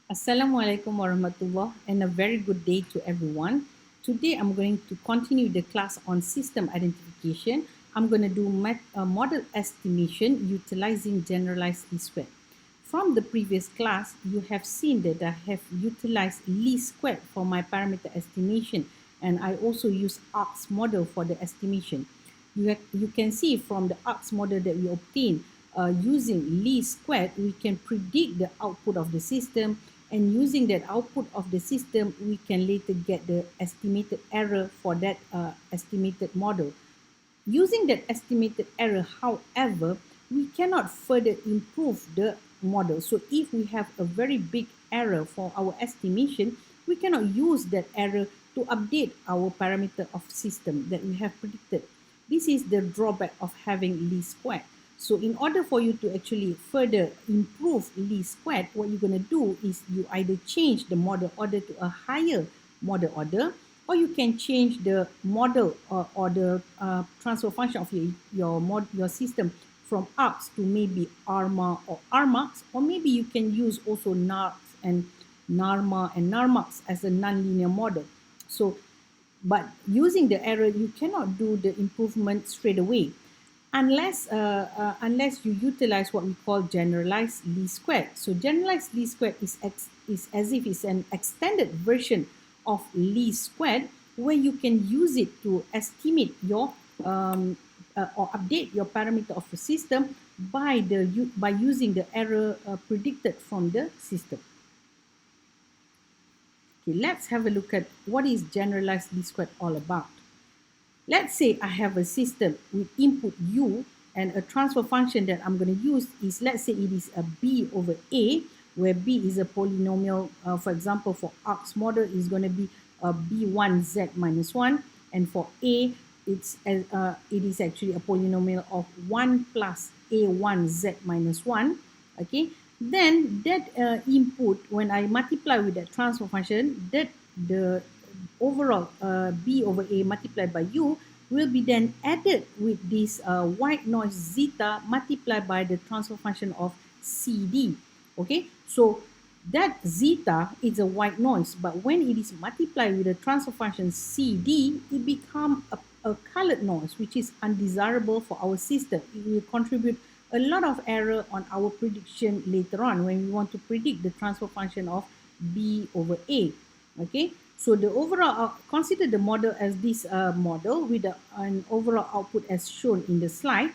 Assalamualaikum warahmatullah and a very good day to everyone. Today I'm going to continue the class on system identification. I'm going to do model estimation utilizing generalized least square. From the previous class, you have seen that I have utilized least square for my parameter estimation, and I also use ARCS model for the estimation. You can see from the ARCS model that we obtained using least squared, we can predict the output of the system, and using that output of the system, we can later get the estimated error for that estimated model. Using that estimated error, however, we cannot further improve the model. So if we have a very big error for our estimation, we cannot use that error to update our parameter of system that we have predicted. This is the drawback of having least squared. So in order for you to actually further improve least squared, what you're going to do is you either change the model order to a higher model order, or you can change the model or the transfer function of your system from ARCS to maybe ARMA or ARMAX, or maybe you can use also NARCS and NARMA and NARMAX as a nonlinear model. So but using the error, you cannot do the improvement straight away unless you utilize what we call generalized least square. So generalized least square is as if it's an extended version of least squared, where you can use it to estimate your or update your parameter of the system by using the error predicted from the system. Okay, let's have a look at what is generalized least squared all about. Let's say I have a system with input u, and a transfer function that I'm going to use is, let's say it is a b over a, where b is a polynomial. For example, for ARCS model is going to be a b1z minus 1, and for a, it is actually a polynomial of 1 plus a1z minus 1. Okay, then that input, when I multiply with that transfer function, that the overall b over a multiplied by u will be then added with this white noise zeta multiplied by the transfer function of cd. Okay, so that zeta is a white noise, but when it is multiplied with the transfer function cd, it becomes a colored noise, which is undesirable for our system. It will contribute a lot of error on our prediction later on when we want to predict the transfer function of b over a. Okay, so the overall, consider the model as this model with an overall output as shown in the slide.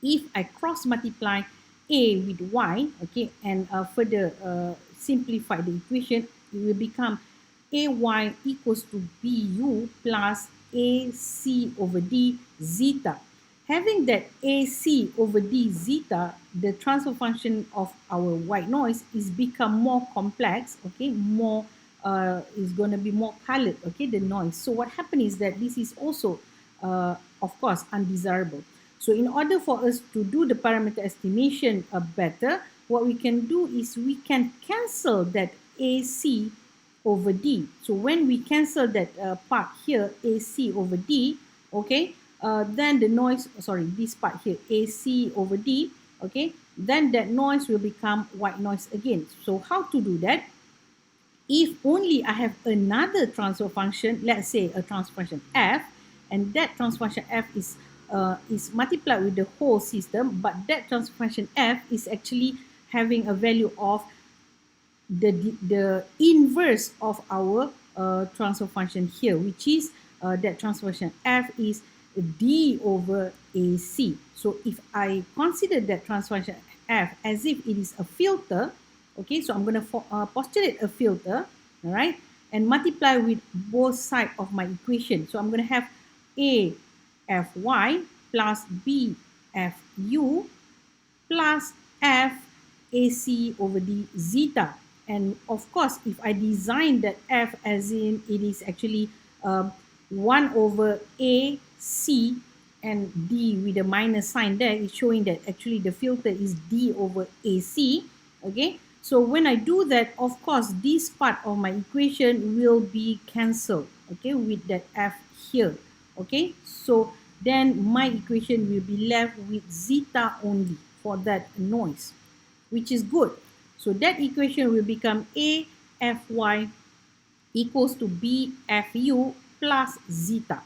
If I cross multiply a with y, okay, and further simplify the equation, it will become ay equals to bu plus ac over d zeta. Having that ac over d zeta, the transfer function of our white noise is become more complex, okay, more is going to be more colored, okay, the noise. So what happened is that this is also, of course, undesirable. So in order for us to do the parameter estimation better, what we can do is we can cancel that AC over D. So when we cancel that part here, AC over D, okay, then the noise, sorry, this part here, AC over D, okay, then that noise will become white noise again. So how to do that? If only I have another transfer function, let's say a transfer function f, and that transfer function f is multiplied with the whole system, but that transfer function f is actually having a value of the inverse of our transfer function here, which is that transfer function f is d over ac. So if I consider that transfer function f as if it is a filter, okay, so I'm going to postulate a filter, all right, and multiply with both sides of my equation. So I'm going to have a fy plus b fu plus f ac over d zeta. And of course, if I design that f as in it is actually 1 over a c and d with a minus sign there, it's showing that actually the filter is d over ac. Okay, so when I do that, of course, this part of my equation will be cancelled, okay, with that f here. Okay, so then my equation will be left with zeta only for that noise, which is good. So that equation will become A Fy equals to B Fu plus zeta.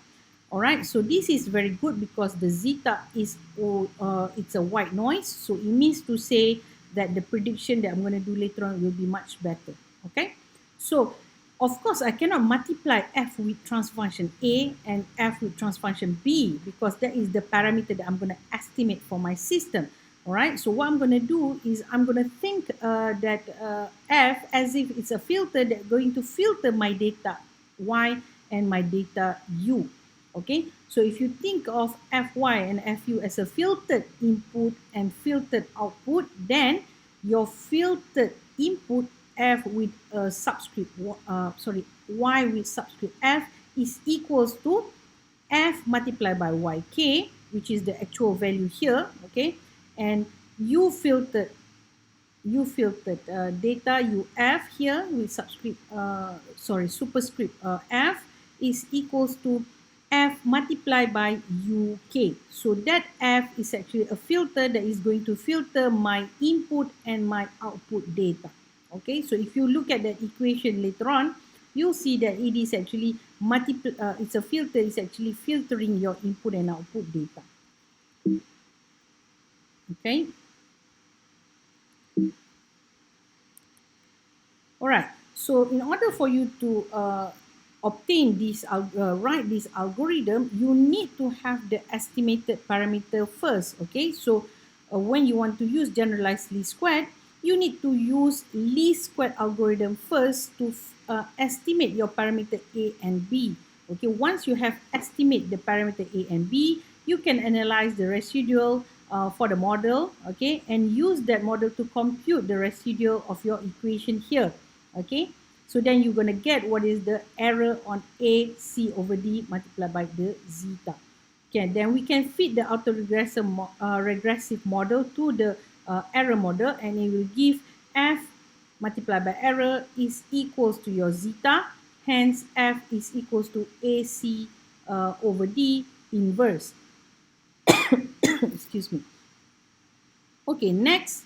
All right, so this is very good because the zeta is it's a white noise, so it means to say that the prediction that I'm going to do later on will be much better. Okay, so of course I cannot multiply f with transfer function A and f with transfer function B because that is the parameter that I'm going to estimate for my system. All right, so what I'm going to do is I'm going to think that f as if it's a filter that's going to filter my data y and my data u. Okay, so if you think of Fy and Fu as a filtered input and filtered output, then your filtered input F with a subscript, Y with subscript F is equals to F multiplied by Yk, which is the actual value here, okay, and you filtered data UF here with superscript F is equals to F multiplied by UK. So that F is actually a filter that is going to filter my input and my output data. Okay, so if you look at that equation later on, you'll see that it is actually it's a filter, it's actually filtering your input and output data. Okay. All right. So in order for you to obtain this, write this algorithm, you need to have the estimated parameter first. Okay. So when you want to use generalized least squared, you need to use least squared algorithm first to estimate your parameter A and B. Okay. Once you have estimate the parameter A and B, you can analyze the residual for the model, okay, and use that model to compute the residual of your equation here. Okay, so then you're going to get what is the error on A C over D multiplied by the zeta. Okay, then we can fit the regressive model to the error model, and it will give F multiplied by error is equals to your zeta. Hence, F is equals to AC over D inverse. Excuse me. Okay, next,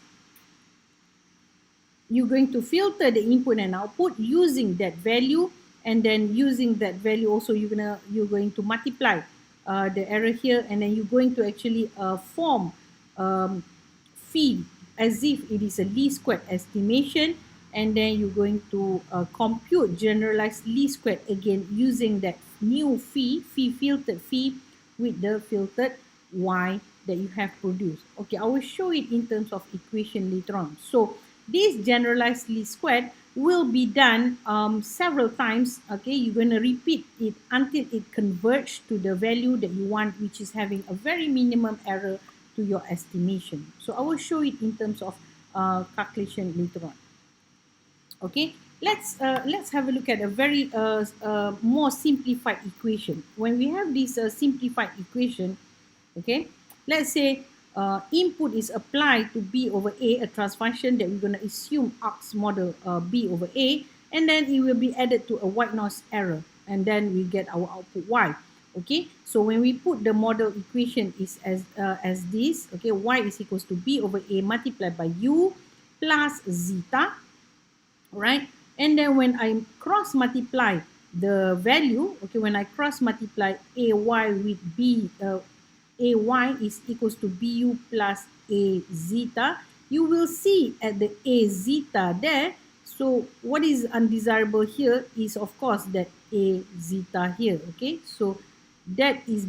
you're going to filter the input and output using that value, and then using that value also you're going to multiply the error here, and then you're going to actually form phi as if it is a least squared estimation, and then you're going to compute generalized least squared again using that new phi filtered phi with the filtered y that you have produced. Okay, I will show it in terms of equation later on. So this generalized least squared will be done several times. Okay, you're going to repeat it until it converges to the value that you want, which is having a very minimum error to your estimation. So I will show it in terms of calculation later on. Okay, let's have a look at a very more simplified equation. When we have this simplified equation, okay, let's say input is applied to B over A, a transfer function that we're going to assume arcs model B over A, and then it will be added to a white noise error, and then we get our output Y. Okay, so when we put the model equation is as this, okay, Y is equals to B over A multiplied by U plus zeta, right? And then when I cross multiply the value, okay, when I cross multiply AY with B, AY is equals to BU plus A zeta, you will see at the A zeta there. So what is undesirable here is of course that A zeta here, okay? So that is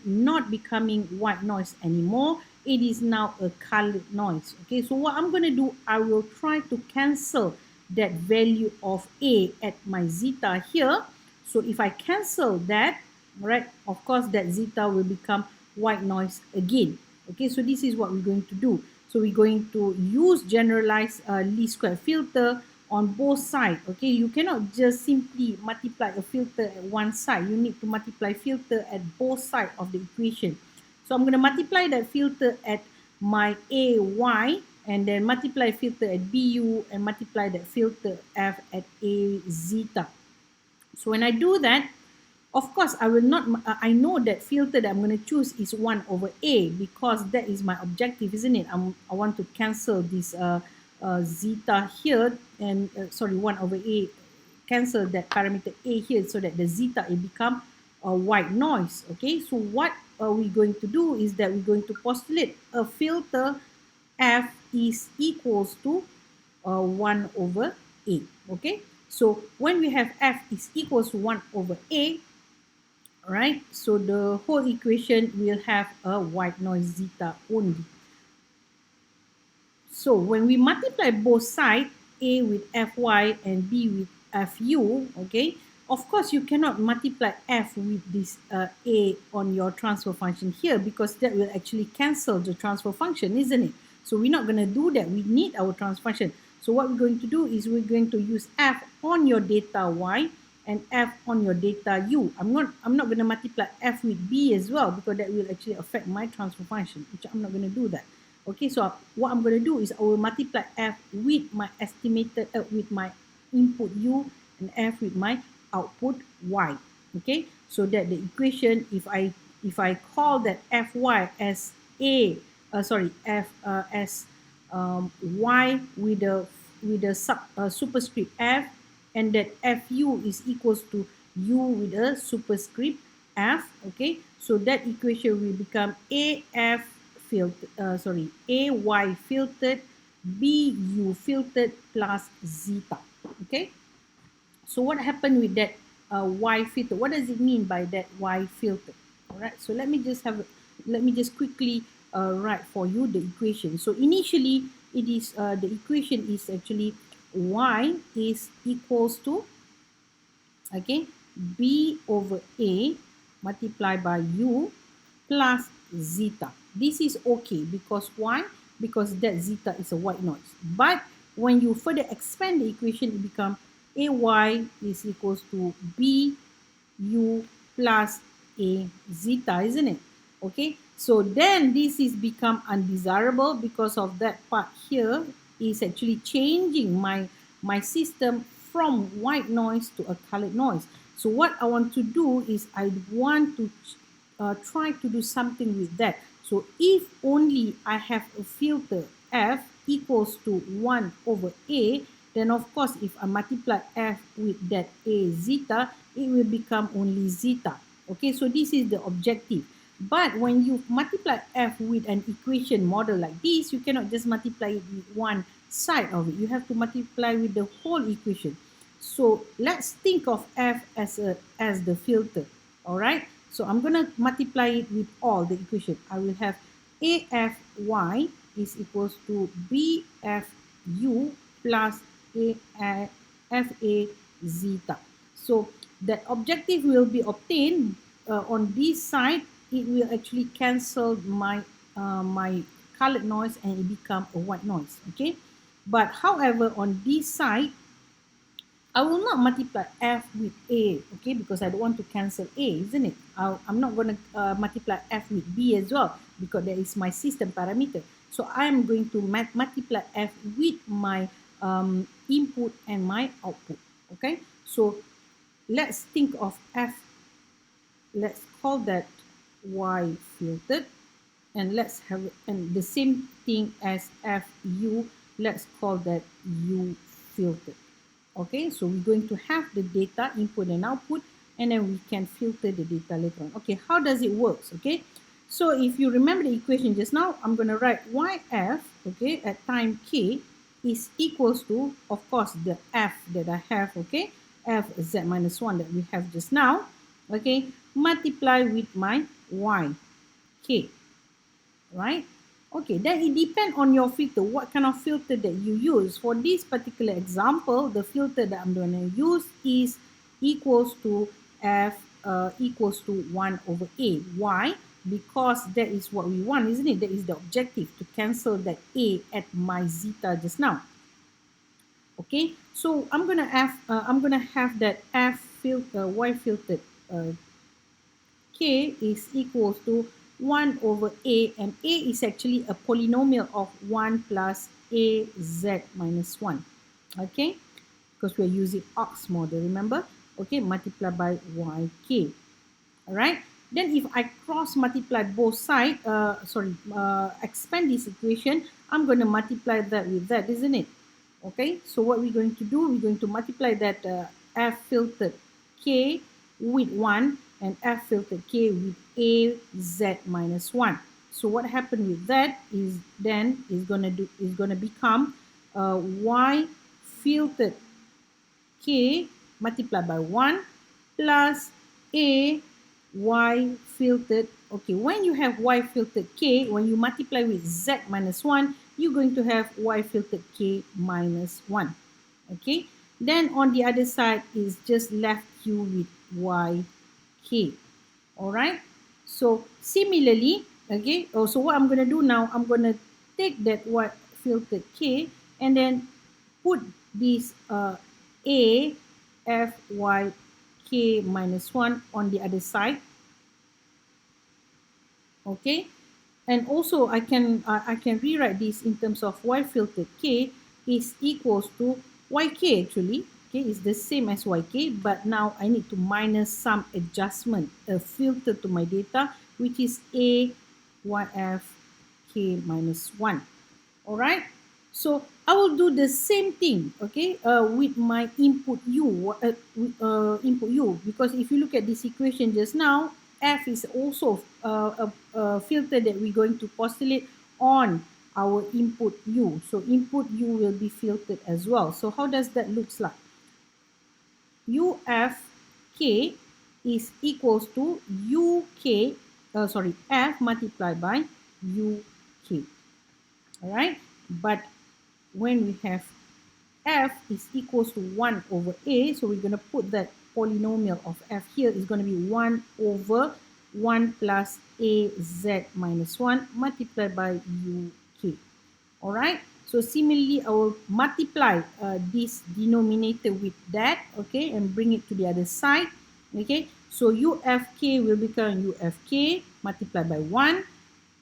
not becoming white noise anymore. It is now a colored noise, okay? So what I'm going to do, I will try to cancel that value of A at my zeta here. So if I cancel that, right, of course that zeta will become white noise again. Okay, so this is what we're going to do. So we're going to use generalized least square filter on both sides. Okay, you cannot just simply multiply a filter at one side. You need to multiply filter at both sides of the equation. So I'm going to multiply that filter at my AY, and then multiply filter at BU, and multiply that filter F at A zeta. So when I do that, of course, I will not, I know that filter that I'm going to choose is 1 over A because that is my objective, isn't it? I want to cancel this zeta here, and sorry, 1 over a, cancel that parameter a here, so that the zeta it become a white noise. Okay, so what are we going to do is that we're going to postulate a filter f is equals to 1 over a. Okay, so when we have f is equals to 1 over a, right, so the whole equation will have a white noise zeta only. So when we multiply both sides, a with fy and b with fu, okay, of course you cannot multiply f with this a on your transfer function here, because that will actually cancel the transfer function, isn't it? So we're not going to do that. We need our transfer function. So what we're going to do is we're going to use f on your data y and f on your data u. I'm not going to multiply f with b as well, because that will actually affect my transfer function, which I'm not going to do that. Okay, so what I'm going to do is I will multiply f with my estimated, with my input u, and f with my output y. Okay, so that the equation, if I call that fy as a, sorry, f as y with a superscript f, and that fu is equals to u with a superscript f. Okay, so that equation will become af filtered, ay filtered, bu filtered plus zeta. Okay, so what happened with that y filter? What does it mean by that y filter? All right, so let me just quickly write for you the equation. So initially it is the equation is actually y is equals to, okay, b over a multiplied by u plus zeta. This is okay, because why? Because that zeta is a white noise. But when you further expand the equation, it becomes ay is equals to b u plus a zeta, isn't it? Okay, so then this is become undesirable, because of that part here is actually changing my system from white noise to a colored noise. So what I want to do is I want to try to do something with that. So if only I have a filter f equals to 1 over a, then of course if I multiply f with that a zeta, it will become only zeta. Okay, so this is the objective. But when you multiply f with an equation model like this, you cannot just multiply it with one side of it. You have to multiply with the whole equation. So let's think of f as the filter. All right, so I'm going to multiply it with all the equation. I will have afy is equals to bfu plus fa zeta. So that objective will be obtained on this side. It will actually cancel my my colored noise, and it become a white noise. Okay, but however on this side, I will not multiply f with a, okay, because I don't want to cancel a, isn't it? I'm not going to multiply f with b as well, because that is my system parameter. So I'm going to multiply f with my input and my output. Okay, so let's think of f. Let's call that y filtered, and let's have, and the same thing as fu. Let's call that u filtered. Okay, so we're going to have the data input and output, and then we can filter the data later on. Okay, how does it work? Okay, so if you remember the equation just now, I'm going to write yf, okay, at time k is equals to, of course, the f that I have, okay, f z minus 1 that we have just now, okay, multiply with my y k, right? Okay, then it depends on your filter, what kind of filter that you use. For this particular example, the filter that I'm going to use is equals to f equals to 1 over a. Why? Because that is what we want, isn't it? That is the objective, to cancel that a at my zeta just now. Okay, so I'm gonna have that f filter y filtered k is equals to 1 over a, and a is actually a polynomial of 1 plus a z minus 1. Okay, because we're using ox model, remember? Okay, multiplied by yk. All right, Then if I cross multiply both sides, expand this equation, I'm going to multiply that with that, isn't it? Okay, so what we're going to do, we're going to multiply that f filtered k with 1 and f filtered k with a z minus 1. So what happened with that is then is going to become y filtered k multiplied by 1 plus a y filtered. Okay, when you have y filtered k, when you multiply with z minus 1, you're going to have y filtered k minus 1. Okay, then on the other side is just left you with y k. All right, so similarly, okay, so what I'm going to do now, I'm going to take that y filtered k and then put this a f y k minus 1 on the other side. Okay, and also I can rewrite this in terms of y filtered k is equals to yk. Actually, okay, it's the same as yk, but now I need to minus some adjustment, a filter to my data, which is a yf k minus 1. All right, so I will do the same thing, okay, with my input u, input u, because if you look at this equation just now, f is also a filter that we're going to postulate on our input u. So input u will be filtered as well. So how does that looks like? Ufk is equals to f multiplied by uk. All right, but when we have f is equals to 1 over a, so we're going to put that polynomial of f here is going to be 1 over 1 plus a z minus 1 multiplied by uk. All right, so similarly I will multiply this denominator with that, okay, and bring it to the other side. Okay, so ufk will become ufk multiplied by 1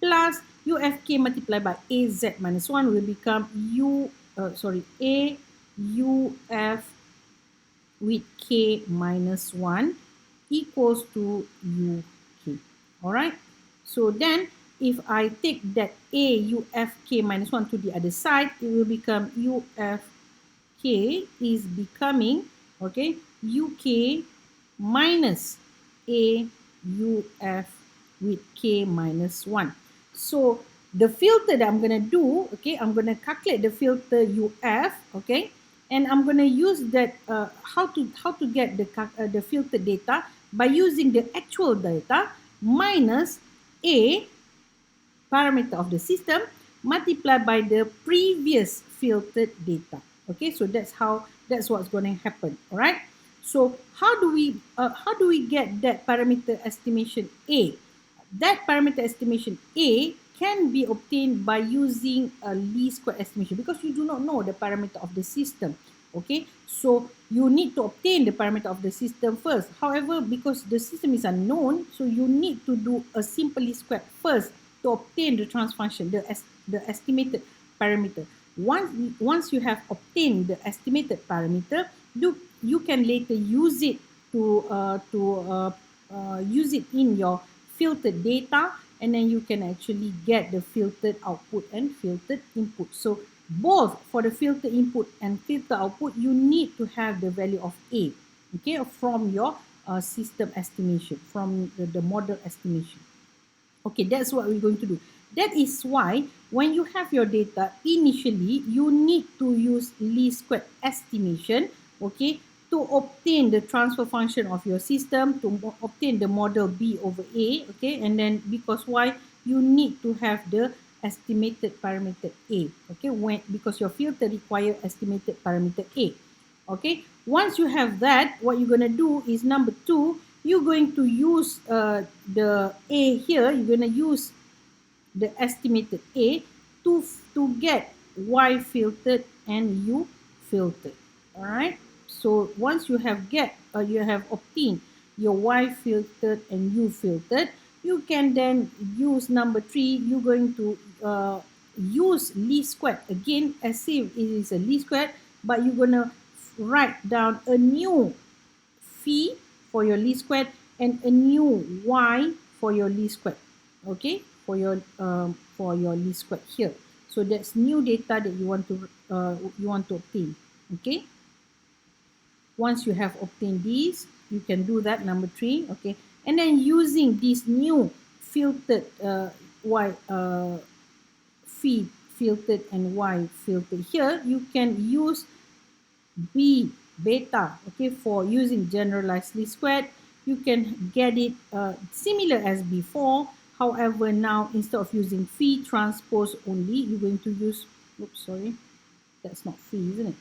plus ufk multiplied by az minus 1 will become a uf with k minus 1 equals to uk. All right, so then if I take that a ufk minus 1 to the other side, it will become ufk is becoming, okay, uk minus a uf with k minus 1. So the filter that I'm going to do, okay, I'm going to calculate the filter uf, okay, and I'm going to use that how to get the filter data by using the actual data minus a parameter of the system multiplied by the previous filtered data. Okay, so that's what's going to happen. All right, so how do we get that parameter estimation a? That parameter estimation a can be obtained by using a least square estimation, because you do not know the parameter of the system. Okay, so you need to obtain the parameter of the system first. However, because the system is unknown, so you need to do a simple least square first to obtain the transfer function, the estimated parameter. Once you have obtained the estimated parameter, you can later use it to use it in your filtered data, and then you can actually get the filtered output and filtered input. So both for the filter input and filter output, you need to have the value of a, okay, from your system estimation, from the model estimation. Okay, that's what we're going to do. That is why when you have your data, initially you need to use least square estimation, okay, to obtain the transfer function of your system, to obtain the model B over A, okay, and then because why? You need to have the estimated parameter A, okay, because your filter require estimated parameter A. Okay, once you have that, what you're going to do is number 2, you're going to use the A here, you're going to use the estimated A to get Y filtered and U filtered. All right, so once you have obtained your Y filtered and U filtered, you can then use number 3, you're going to use least square again as if it is a least square, but you're going to write down a new phi for your least square and a new y for your least square, okay, for your least square here. So that's new data that you want to obtain, okay. Once you have obtained these, you can do that, number 3, okay. And then using this new filtered y phi filtered and y filtered here, you can use b beta, okay, for using generalized least squared. You can get it similar as before. However, now instead of using phi transpose only, you're going to use, oops, sorry, that's not phi, isn't it?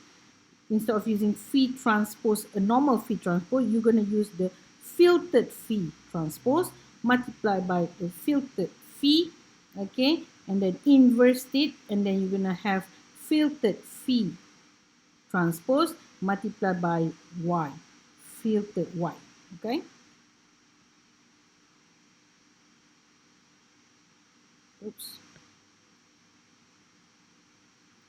Instead of using phi transpose, a normal phi transpose, you're going to use the filtered phi transpose multiplied by the filtered phi, okay, and then inverse it, and then you're going to have filtered phi transpose multiplied by y, filtered y, okay. Oops.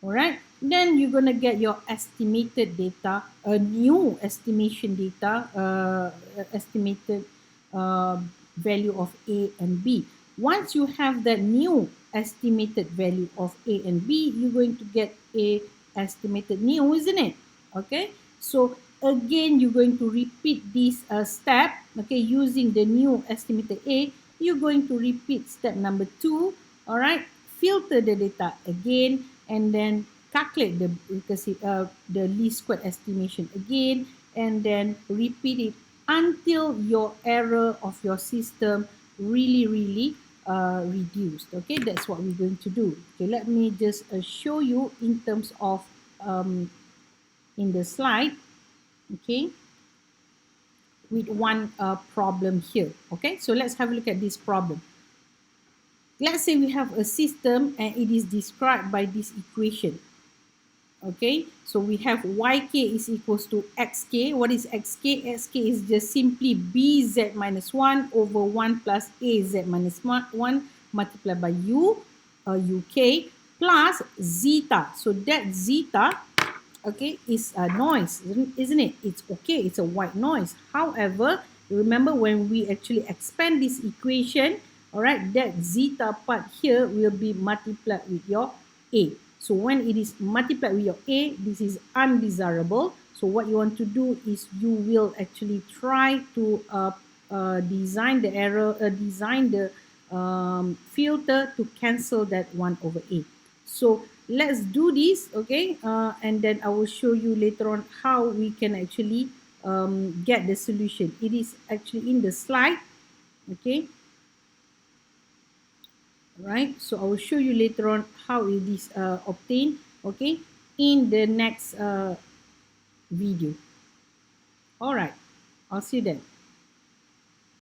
All right, then you're going to get your estimated data, a new estimation data, estimated value of A and B. Once you have that new estimated value of A and B, you're going to get A estimated new, isn't it? Okay, so again, you're going to repeat this step, okay, using the new estimated A. You're going to repeat step number 2, all right, filter the data again, and then calculate the recursive the least square estimation again, and then repeat it until your error of your system really reduced. Okay, that's what we're going to do. Okay, let me just show you in terms of in the slide, okay, with one problem here. Okay, so let's have a look at this problem. Let's say we have a system and it is described by this equation. Okay, so we have yk is equals to xk. What is xk? Xk is just simply bz minus 1 over 1 plus az minus 1 multiplied by uk plus zeta. So that zeta, okay, is a noise, isn't it? It's okay, it's a white noise. However, remember when we actually expand this equation, all right, that zeta part here will be multiplied with your a. So when it is multiplied with your a, this is undesirable. So what you want to do is you will actually try to design the error, design the filter to cancel that 1 over a. So let's do this, okay, and then I will show you later on how we can actually get the solution. It is actually in the slide, okay. Right, so I will show you later on how it is obtained, okay, in the next video. All right, I'll see you then.